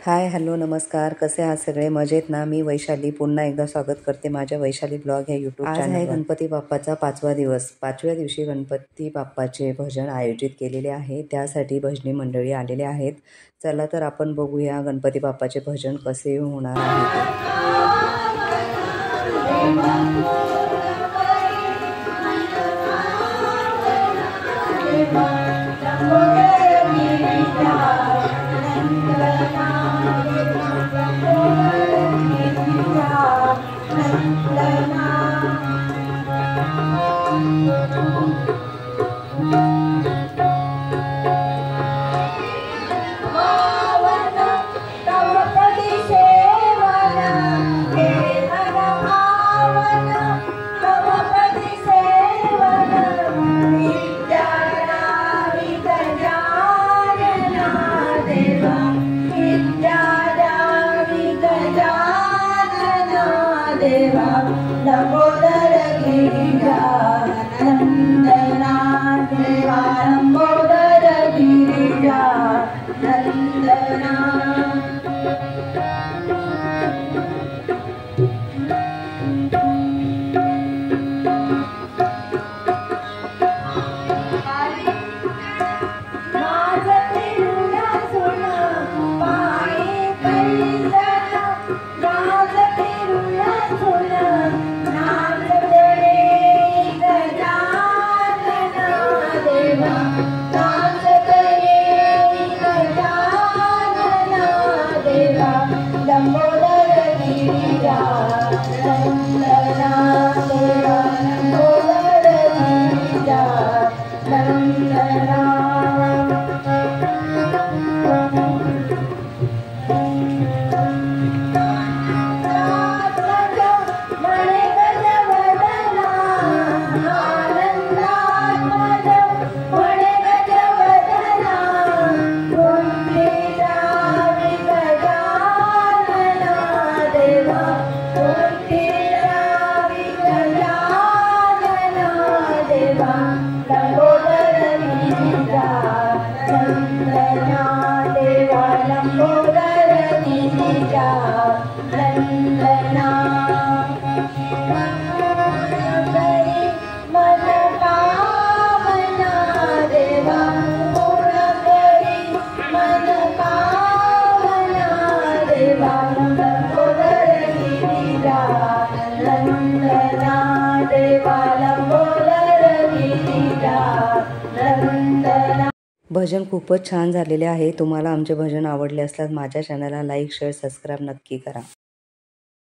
Hi hello नमस्कार, कसे आहात सगळे? मजेत ना? मी वैशाली पुन्हा एकदा स्वागत करते माझ्या वैशाली ब्लॉग या यूट्यूब चॅनलवर। आज आहे गणपती बाप्पाचा 5वा दिवस। 5व्या दिवशी गणपती बाप्पाचे भजन आयोजित केलेले आहे, त्यासाठी भजनी मंडळी आलेले आहेत। चला तर आपण बघूया गणपती बाप्पाचे भजन कसे होणार आहे। लंबोदर गिरिजा नंदना देवा, लंबोदर गिरिजा नंदना। भजन खूपच छान झालेले आहे। तुम्हाला आमचे भजन आवडले असल्यास माझ्या चॅनलला लाईक शेअर सबस्क्राईब नक्की करा।